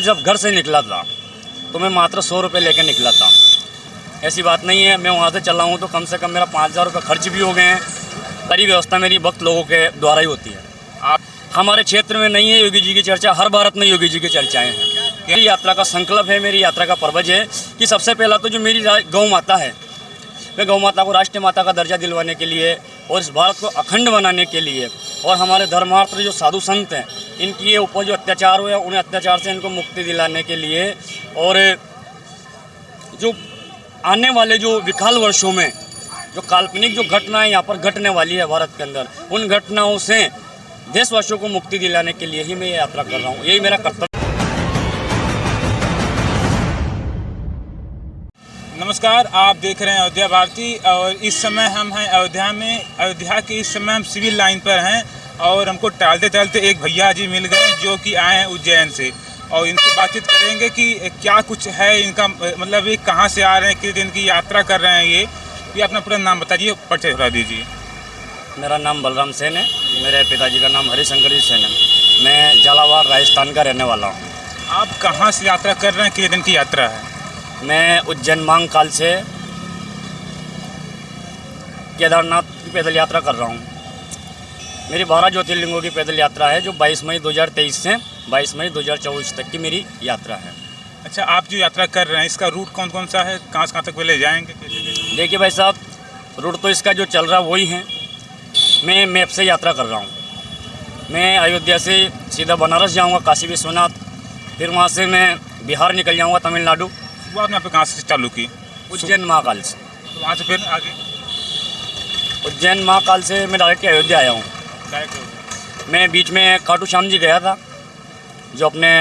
जब घर से निकला था तो मैं मात्र 100 रुपये लेकर निकला था। ऐसी बात नहीं है, मैं वहाँ से चला हूँ तो कम से कम मेरा 5,000 रुपये खर्च भी हो गए हैं। सारी व्यवस्था मेरी वक्त लोगों के द्वारा ही होती है। आप हमारे क्षेत्र में नहीं है योगी जी की चर्चा, हर भारत में योगी जी की चर्चाएँ हैं। मेरी यात्रा का संकल्प है, मेरी यात्रा का पर्वज है कि सबसे पहला तो जो मेरी गौ माता है, मैं गौ माता को राष्ट्रीय माता का दर्जा दिलवाने के लिए और इस भारत को अखंड बनाने के लिए, और हमारे धर्मार्थ जो साधु संत हैं इनकी ये ऊपर जो अत्याचार हुआ उन्हें अत्याचार से इनको मुक्ति दिलाने के लिए, और जो आने वाले जो विकराल वर्षों में जो काल्पनिक जो घटनाएं यहाँ पर घटने वाली है भारत के अंदर, उन घटनाओं से देशवासियों को मुक्ति दिलाने के लिए ही मैं ये यात्रा कर रहा हूँ। यही मेरा कर्तव्य। नमस्कार, आप देख रहे हैं अयोध्या भारती और इस समय हम हैं अयोध्या में। अयोध्या के इस समय हम सिविल लाइन पर हैं और हमको टहलते टहलते एक भैया जी मिल गए जो कि आए हैं उज्जैन से, और इनसे बातचीत करेंगे कि क्या कुछ है इनका, मतलब ये कहाँ से आ रहे हैं, किस दिन की यात्रा कर रहे हैं। ये अपना पूरा नाम बताइए, परिचय करा दीजिए। मेरा नाम बलराम सेन है, मेरे पिताजी का नाम हरिशंकर जी सेन है। मैं झालावाड़ राजस्थान का रहने वाला हूँ। आप कहाँ से यात्रा कर रहे हैं, किस दिन की यात्रा है? मैं उज्जैन महाकाल से केदारनाथ की पैदल यात्रा कर रहा हूँ। मेरी 12 ज्योतिर्लिंगों की पैदल यात्रा है जो 22 मई 2023 से 22 मई 2024 तक की मेरी यात्रा है। अच्छा, आप जो यात्रा कर रहे हैं इसका रूट कौन कौन सा है, कहाँ से कहाँ तक पहले जाएंगे? देखिए भाई साहब, रूट तो इसका जो चल रहा है वही है। मैं मैप से यात्रा कर रहा हूँ। मैं अयोध्या से सीधा बनारस जाऊँगा, काशी विश्वनाथ, फिर वहाँ से मैं बिहार निकल जाऊँगा, तमिलनाडु। शुरुआत में आपने कहाँ से चालू की? उज्जैन महाकाल से। तो वहाँ से फिर आगे? उज्जैन महाकाल से मैं डायरेक्ट अयोध्या आया हूँ। मैं बीच में खाटू श्याम जी गया था जो अपने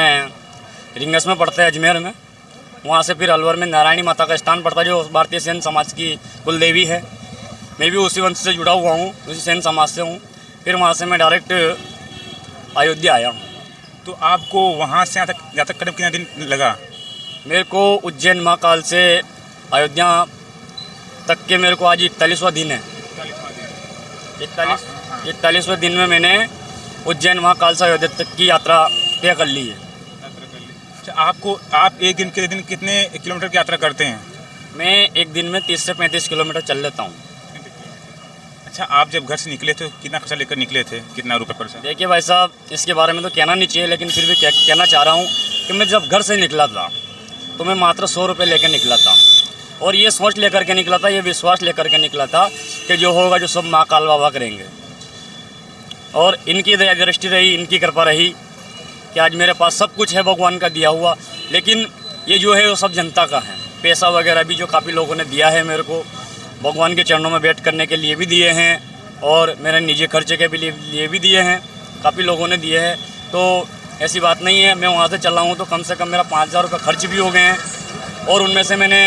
रिंगस में पड़ता है अजमेर में। वहाँ से फिर अलवर में नारायणी माता का स्थान पड़ता है जो भारतीय सेन समाज की कुल देवी है। मैं भी उसी वंश से जुड़ा हुआ हूँ, उसी सेन समाज से हूँ। फिर वहाँ से मैं डायरेक्ट अयोध्या आया हूँ। तो आपको वहाँ से यहाँ तक करीब कितना दिन लगा? मेरे को उज्जैन महाकाल से अयोध्या तक के मेरे को आज 41वां दिन है। 41वें दिन में मैंने उज्जैन महाकाल से अयोध्या तक की यात्रा तय कर ली है। अच्छा, आप एक दिन के दिन कितने किलोमीटर की यात्रा करते हैं? मैं एक दिन में 30 से 35 किलोमीटर चल लेता हूँ। अच्छा, आप जब घर से निकले थे कितना खर्चा लेकर निकले थे, कितना रुपये पर? देखिए भाई साहब, इसके बारे में तो कहना नहीं चाहिए, लेकिन फिर भी कहना चाह रहा हूँ कि मैं जब घर से निकला था तो मैं मात्र 100 रुपये लेकर निकला था, और ये सोच लेकर के निकला था, ये विश्वास लेकर के निकला था कि जो होगा जो सब महाकाल बाबा करेंगे। और इनकी दया दृष्टि रही, इनकी कृपा रही कि आज मेरे पास सब कुछ है भगवान का दिया हुआ। लेकिन ये जो है वो सब जनता का है। पैसा वगैरह भी जो काफ़ी लोगों ने दिया है मेरे को, भगवान के चरणों में बैठ करने के लिए भी दिए हैं, और मेरे निजी खर्चे के भी लिए भी दिए हैं, काफ़ी लोगों ने दिए हैं। तो ऐसी बात नहीं है, मैं वहाँ से चला हूँ तो कम से कम मेरा 5,000 रुपये खर्च भी हो गए हैं, और उनमें से मैंने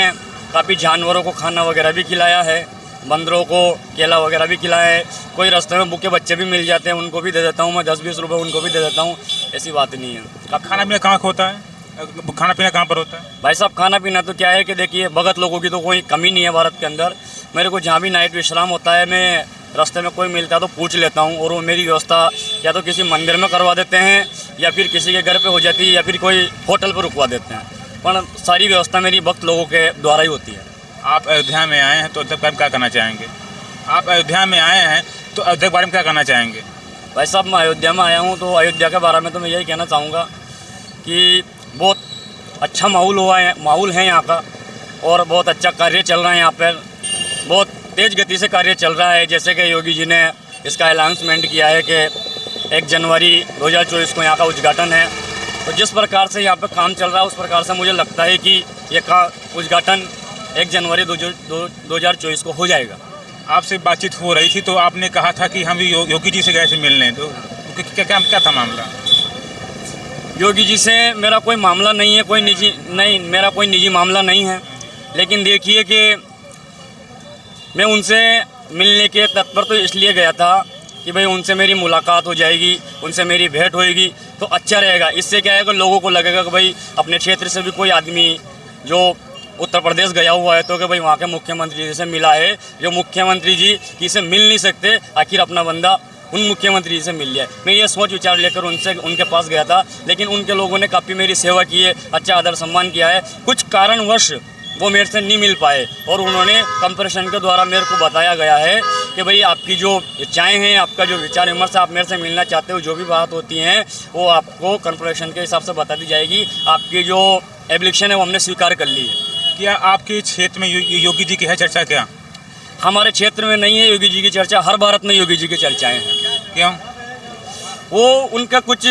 काफ़ी जानवरों को खाना वगैरह भी खिलाया है, बंदरों को केला वगैरह भी खिलाया है। कोई रास्ते में भूखे बच्चे भी मिल जाते हैं, उनको भी दे देता हूँ मैं, 10-20 रुपये उनको भी दे देता हूँ। ऐसी बात नहीं है। खाना पीना कहाँ होता है, खाना पीना कहाँ पर होता है? भाई साहब, खाना पीना तो क्या है कि देखिए, भगत लोगों की तो कोई कमी नहीं है भारत के अंदर। मेरे को जहाँ भी नाइट विश्राम होता है, मैं रास्ते में कोई मिलता है तो पूछ लेता हूँ, और वो मेरी व्यवस्था या तो किसी मंदिर में करवा देते हैं, या फिर किसी के घर पे हो जाती है, या फिर कोई होटल पर रुकवा देते हैं। पर सारी व्यवस्था मेरी भक्त लोगों के द्वारा ही होती है। आप अयोध्या में आए हैं तो अयोध्या के बारे में क्या कहना चाहेंगे? आप अयोध्या में आए हैं तो अयोध्या के बारे में क्या कहना चाहेंगे? भाई साहब, मैं अयोध्या में आया हूँ तो अयोध्या के बारे में तो मैं यही कहना चाहूँगा कि बहुत अच्छा माहौल है यहाँ का, और बहुत अच्छा कार्य चल रहा है यहाँ पर। बहुत तेज़ गति से कार्य चल रहा है। जैसे कि योगी जी ने इसका अनाउंसमेंट किया है कि 1 जनवरी 2024 को यहाँ का उद्घाटन है। तो जिस प्रकार से यहाँ पे काम चल रहा है उस प्रकार से मुझे लगता है कि ये का उद्घाटन 1 जनवरी 2024 को हो जाएगा। आपसे बातचीत हो रही थी तो आपने कहा था कि हम योगी जी से गए थे मिलने, तो क्या था मामला? योगी जी से मेरा कोई मामला नहीं है, मेरा कोई निजी मामला नहीं है। लेकिन देखिए कि मैं उनसे मिलने के तत्पर तो इसलिए गया था कि भाई उनसे मेरी मुलाकात हो जाएगी, उनसे मेरी भेंट होएगी तो अच्छा रहेगा। इससे क्या है कि लोगों को लगेगा कि भाई अपने क्षेत्र से भी कोई आदमी जो उत्तर प्रदेश गया हुआ है तो कि भाई वहाँ के मुख्यमंत्री जी से मिला है। जो मुख्यमंत्री जी किसी मिल नहीं सकते, आखिर अपना बंदा उन मुख्यमंत्री से मिल लिया। मैं ये सोच विचार लेकर उनके पास गया था, लेकिन उनके लोगों ने काफ़ी मेरी सेवा की है, अच्छा आदर सम्मान किया है। कुछ कारणवश वो मेरे से नहीं मिल पाए और उन्होंने कंप्रेशन के द्वारा मेरे को बताया गया है कि भाई आपकी जो इच्छाएँ हैं, आपका जो विचार विमर्श आप मेरे से मिलना चाहते हो, जो भी बात होती हैं वो आपको कंप्रेशन के हिसाब से बता दी जाएगी। आपकी जो एप्लीकेशन है वो हमने स्वीकार कर ली है। क्या आपके क्षेत्र में योगी जी की है चर्चा? क्या हमारे क्षेत्र में नहीं है योगी जी की चर्चा, हर भारत में योगी जी की चर्चाएँ हैं। क्यों? वो उनका कुछ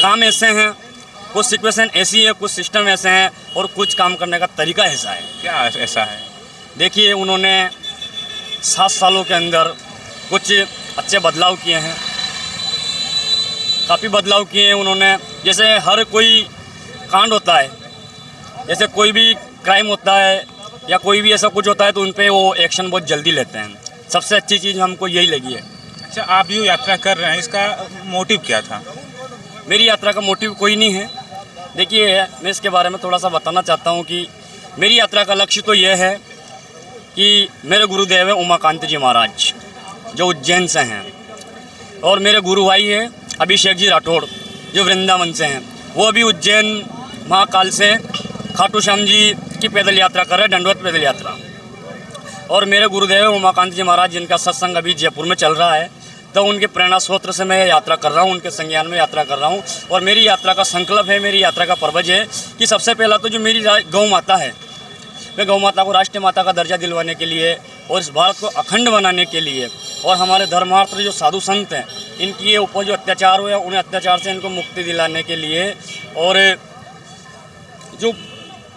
काम ऐसे हैं, कुछ सिचुएशन ऐसी है, कुछ सिस्टम ऐसे हैं और कुछ काम करने का तरीका ऐसा है। क्या ऐसा है? देखिए, उन्होंने 7 सालों के अंदर कुछ अच्छे बदलाव किए हैं, काफ़ी बदलाव किए हैं उन्होंने। जैसे हर कोई कांड होता है, जैसे कोई भी क्राइम होता है या कोई भी ऐसा कुछ होता है तो उन पे वो एक्शन बहुत जल्दी लेते हैं। सबसे अच्छी चीज़ हमको यही लगी है। अच्छा, आप जो यात्रा कर रहे हैं इसका मोटिव क्या था? मेरी यात्रा का मोटिव कोई नहीं है। देखिए, मैं इसके बारे में थोड़ा सा बताना चाहता हूँ कि मेरी यात्रा का लक्ष्य तो यह है कि मेरे गुरुदेव हैं उमाकांत जी महाराज, जो उज्जैन से हैं, और मेरे गुरु भाई हैं अभिषेक जी राठौड़, जो वृंदावन से हैं। वो अभी उज्जैन महाकाल से खाटू श्याम जी की पैदल यात्रा कर रहे हैं, दंडवत पैदल यात्रा। और मेरे गुरुदेव उमाकांत जी महाराज, जिनका सत्संग अभी जयपुर में चल रहा है, तो उनके प्रेरणा स्रोत से मैं यात्रा कर रहा हूँ, उनके संज्ञान में यात्रा कर रहा हूँ। और मेरी यात्रा का संकल्प है, मेरी यात्रा का पर्वज है कि सबसे पहला तो जो मेरी गौ माता है, मैं गौ माता को राष्ट्रीय माता का दर्जा दिलवाने के लिए और इस भारत को अखंड बनाने के लिए, और हमारे धर्मार्थ जो साधु संत हैं इनकी ये ऊपर जो अत्याचार हुए उन्हें अत्याचार से इनको मुक्ति दिलाने के लिए, और जो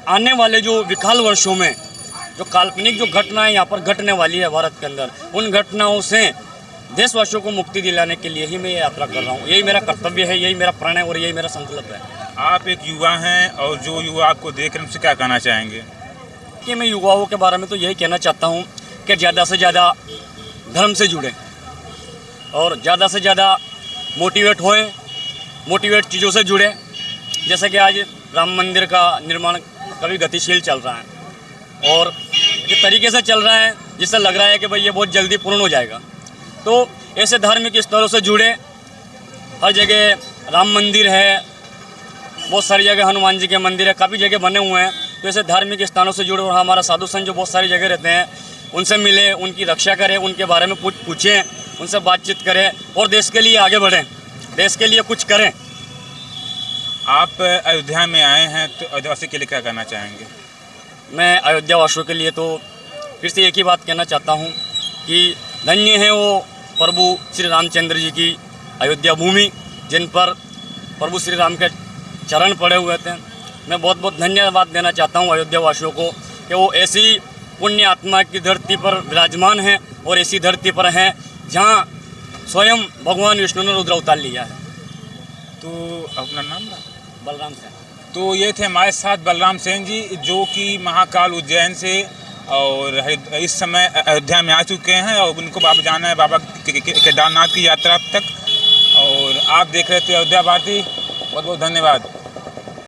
आने वाले जो विकराल वर्षों में जो काल्पनिक जो घटनाएं यहाँ पर घटने वाली है भारत के अंदर, उन घटनाओं से देशवासियों को मुक्ति दिलाने के लिए ही मैं ये यात्रा कर रहा हूँ। यही मेरा कर्तव्य है, यही मेरा प्रण है और यही मेरा संकल्प है। आप एक युवा हैं और जो युवा आपको देख रहे हैं उनसे क्या कहना चाहेंगे? कि मैं युवाओं के बारे में तो यही कहना चाहता हूँ कि ज़्यादा से ज़्यादा धर्म से जुड़ें और ज़्यादा से ज़्यादा मोटिवेट होएं, मोटिवेट चीज़ों से जुड़ें। जैसे कि आज राम मंदिर का निर्माण कभी गतिशील चल रहा है और जिस तरीके से चल रहा है जिससे लग रहा है कि भाई ये बहुत जल्दी पूर्ण हो जाएगा, तो ऐसे धार्मिक स्थलों से जुड़े। हर जगह राम मंदिर है, बहुत सारी जगह हनुमान जी के मंदिर है, काफ़ी जगह बने हुए हैं। तो ऐसे धार्मिक स्थानों से जुड़े और हमारा साधु संत जो बहुत सारी जगह रहते हैं उनसे मिलें, उनकी रक्षा करें, उनके बारे में पूछें, उनसे बातचीत करें और देश के लिए आगे बढ़ें, देश के लिए कुछ करें। आप अयोध्या में आए हैं तो अयोध्यावासी के लिए क्या कहना चाहेंगे? मैं अयोध्या वासियों के लिए तो फिर से एक ही बात कहना चाहता हूँ कि धन्य है वो प्रभु श्री रामचंद्र जी की अयोध्या भूमि, जिन पर प्रभु श्री राम के चरण पड़े हुए थे। मैं बहुत बहुत धन्यवाद देना चाहता हूँ अयोध्या वासियों को कि वो ऐसी पुण्य आत्मा की धरती पर विराजमान हैं और ऐसी धरती पर हैं जहाँ स्वयं भगवान विष्णु ने रुद्र अवतार लिया है। तो अपना नाम ना? बलराम सेन। तो ये थे हमारे साथ बलराम सेन जी, जो कि महाकाल उज्जैन से और इस समय अयोध्या में आ चुके हैं और उनको बाबा जाना है बाबा केदारनाथ की यात्रा तक। और आप देख रहे थे अयोध्या भारती। बहुत बहुत धन्यवाद।